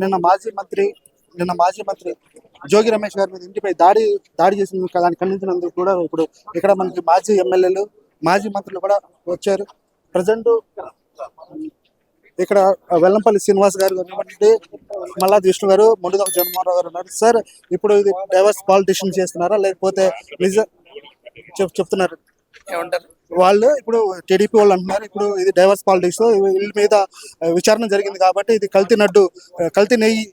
నిన్న మాజీ మంత్రి నిన్న మాజీ మంత్రి జోగి రమేష్ గారి మీద ఇంటిపై దాడి చేసిన దాన్ని ఖండించినందుకు కూడా ఇప్పుడు ఇక్కడ మనకి మాజీ ఎమ్మెల్యేలు మాజీ మంత్రులు కూడా వచ్చారు. ప్రజెంట్ ఇక్కడ వెల్లంపల్లి శ్రీనివాస్ గారు కానివ్వండి, మల్లాది విష్ణు గారు, మొండుదొక జగన్మోహన్ రావు గారు ఉన్నారు. సార్, ఇప్పుడు ఇది డైవర్స్ పాలిటిషియన్ చేస్తున్నారా లేకపోతే చెప్తున్నారు ఏమంటారు వాళ్ళు? ఇప్పుడు టీడీపీ వాళ్ళు అంటున్నారు ఇప్పుడు ఇది డైవర్స్ పాలిటిక్స్, వీళ్ళ మీద విచారణ జరిగింది కాబట్టి ఇది కల్తీ నెయ్యి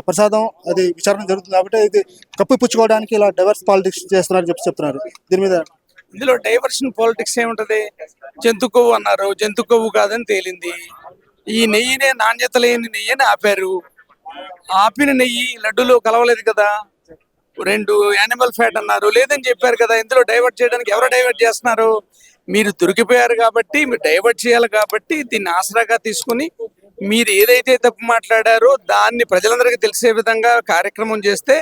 ప్రసాదం అది విచారణ జరుగుతుంది కాబట్టి ఇది కప్పిపుచ్చుకోవడానికి ఇలా డైవర్స్ పాలిటిక్స్ చేస్తున్నారు చెప్తున్నారు. దీని మీద ఇందులో డైవర్షన్ పాలిటిక్స్ ఏముంటది? జంతు కొవ్వు అన్నారు, జంతు కొవ్వు కాదని తేలింది. ఈ నెయ్యినే నాణ్యత లేని నెయ్యిని ఆపారు. ఆపిన నెయ్యి లడ్డూలో కలవలేదు కదా. 2 యానిమల్ ఫ్యాట్ అన్నారు, లేదని చెప్పారు కదా. ఇందులో డైవర్ట్ చేయడానికి ఎవరు డైవర్ట్ చేస్తున్నారు? మీరు దొరికిపోయారు కాబట్టి, మీరు డైవర్ట్ చేయాలి కాబట్టి దీన్ని ఆసరాగా తీసుకుని మీరు ఏదైతే తప్పు మాట్లాడారో దాన్ని ప్రజలందరికీ తెలిసే విధంగా కార్యక్రమం చేస్తే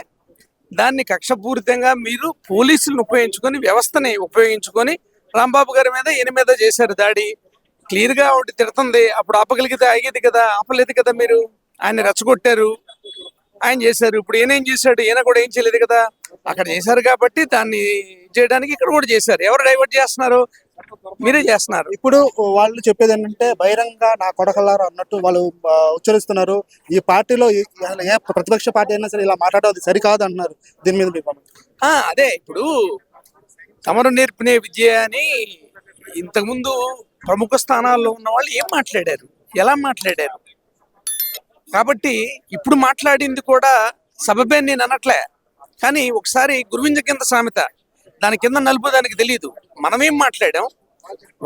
దాన్ని కక్షపూరితంగా మీరు పోలీసులను ఉపయోగించుకొని, వ్యవస్థని ఉపయోగించుకొని రాంబాబు గారి మీద ఈయన మీద చేశారు దాడి. క్లియర్ గా ఒకటి తిడుతుంది. అప్పుడు ఆపగలిగితే ఆగేది కదా, ఆపలేదు కదా. మీరు ఆయన రెచ్చగొట్టారు, ఆయన చేశారు. ఇప్పుడు ఈయన ఏం చేశాడు? ఈయన కూడా ఏం చేయలేదు కదా. అక్కడ చేశారు కాబట్టి దాన్ని చేయడానికి ఇక్కడ కూడా చేశారు. ఎవరు డైవర్ట్ చేస్తున్నారు? మీరే చేస్తున్నారు. ఇప్పుడు వాళ్ళు చెప్పేది ఏంటంటే బహిరంగ నా కొడకల్లారు అన్నట్టు వాళ్ళు ఉచ్చరిస్తున్నారు. ఈ పార్టీలో ఏ ప్రతిపక్ష పార్టీ అయినా సరే ఇలా మాట్లాడేది సరికాదు అంటున్నారు. దీని మీద మీకు అదే ఇప్పుడు తమరు నేర్పిన విద్య అని ఇంతకుముందు ప్రముఖ స్థానాల్లో ఉన్న వాళ్ళు ఏం మాట్లాడారు, ఎలా మాట్లాడారు? కాబట్టి ఇప్పుడు మాట్లాడింది కూడా సబబే నేను అనట్లే. కానీ ఒకసారి గురువింజ కింద సామెత, దాని కింద నలుపు దానికి తెలియదు. మనమేం మాట్లాడాం,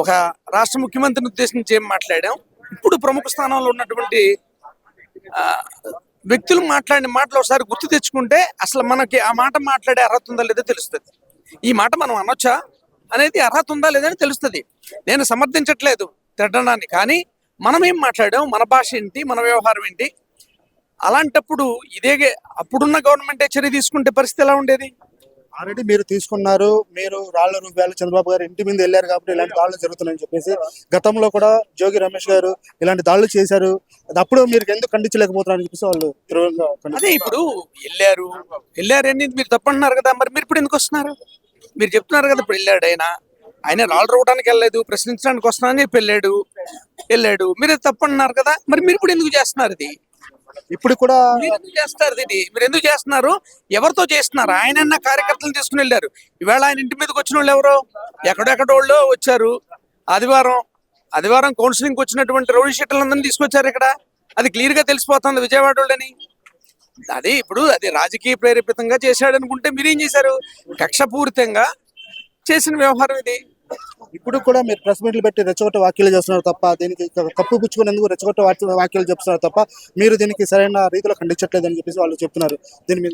ఒక రాష్ట్ర ముఖ్యమంత్రిని ఉద్దేశించి ఏం మాట్లాడాం, ఇప్పుడు ప్రముఖ స్థానంలో ఉన్నటువంటి వ్యక్తులు మాట్లాడిన మాటలు ఒకసారి గుర్తు తెచ్చుకుంటే అసలు మనకి ఆ మాట మాట్లాడే అర్హత ఉందా లేదో తెలుస్తుంది. ఈ మాట మనం అనొచ్చా అనేది అర్హత ఉందా లేదని తెలుస్తుంది. నేను సమర్థించట్లేదు తిట్టడాన్ని, కానీ మనం ఏం మాట్లాడాం, మన భాష ఏంటి, మన వ్యవహారం ఏంటి. అలాంటప్పుడు అప్పుడున్న గవర్నమెంటే చర్య తీసుకుంటే పరిస్థితి ఎలా ఉండేది? ఆల్రెడీ మీరు తీసుకున్నారు, మీరు రాళ్ల రూపాయలు చంద్రబాబు గారు ఇంటి మీద వెళ్ళారు కాబట్టి ఇలాంటి దాడులు జరుగుతున్నాయని చెప్పేసి గతంలో కూడా జోగి రమేష్ గారు ఇలాంటి దాడులు చేశారు. అప్పుడు మీరు ఎందుకు ఖండించలేకపోతున్నారని చెప్పేసి వాళ్ళు అదే ఇప్పుడు వెళ్ళారని మీరు తప్పంటున్నారు కదా. మరి మీరు ఇప్పుడు ఎందుకు వస్తున్నారు? మీరు చెప్తున్నారు కదా ఇప్పుడు వెళ్ళాడు ఆయన రాళ్ళు రవ్వడానికి వెళ్ళలేదు, ప్రశ్నించడానికి వస్తున్నానని చెప్పి వెళ్ళాడు. మీరు తప్పంటున్నారు కదా. మరి మీరు ఇప్పుడు ఎందుకు చేస్తున్నారు? ఇది ఇప్పుడు కూడా మీరు ఎందుకు చేస్తున్నారు? ఎవరితో చేస్తున్నారు? ఆయన కార్యకర్తలను తీసుకుని వెళ్ళారు. ఈవేళ ఆయన ఇంటి మీదకి వచ్చిన వాళ్ళు ఎవరో ఎక్కడెక్కడోళ్ళు వచ్చారు. ఆదివారం కౌన్సిలింగ్ వచ్చినటువంటి రౌడీ షీటర్లందరినీ తీసుకొచ్చారు ఇక్కడ. అది క్లియర్ గా తెలిసిపోతుంది విజయవాడ వాళ్ళని. అది రాజకీయ ప్రేరేపితంగా చేశాడు అనుకుంటే మీరేం చేశారు? కక్షపూరితంగా చేసిన వ్యవహారం ఇది. ఇప్పుడు కూడా మీరు ప్రెస్ మీట్లు పెట్టి రెచ్చగొట్టే వ్యాఖ్యలు చేస్తున్నారు తప్ప, దీనికి కప్పు పుచ్చుకునేందుకు రెచ్చగొట్టే వ్యాఖ్యలు చెప్తున్నారు తప్ప మీరు దీనికి సరైన రీతిలో ఖండించట్లేదు అని చెప్పేసి వాళ్ళు చెప్తున్నారు. దీని మీద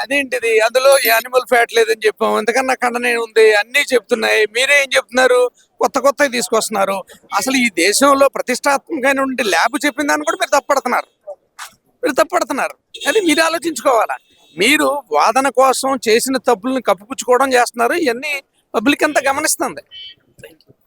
అదేంటిది? అందులో యానిమల్ ఫ్యాట్ లేదని చెప్పాం, ఎంతకన్నా ఖండనే ఉంది, అన్ని చెప్తున్నాయి. మీరే ఏం చెప్తున్నారు? కొత్తవి తీసుకొస్తున్నారు. అసలు ఈ దేశంలో ప్రతిష్టాత్మకమైన ల్యాబ్ చెప్పిన దాన్ని కూడా మీరు తప్పడుతున్నారు. అది మీరు ఆలోచించుకోవాలా. మీరు వాదన కోసం చేసిన తప్పుల్ని కప్పిపుచ్చుకోవడం చేస్తున్నారు. ఇవన్నీ పబ్లిక్ అంతా గమనిస్తుంది.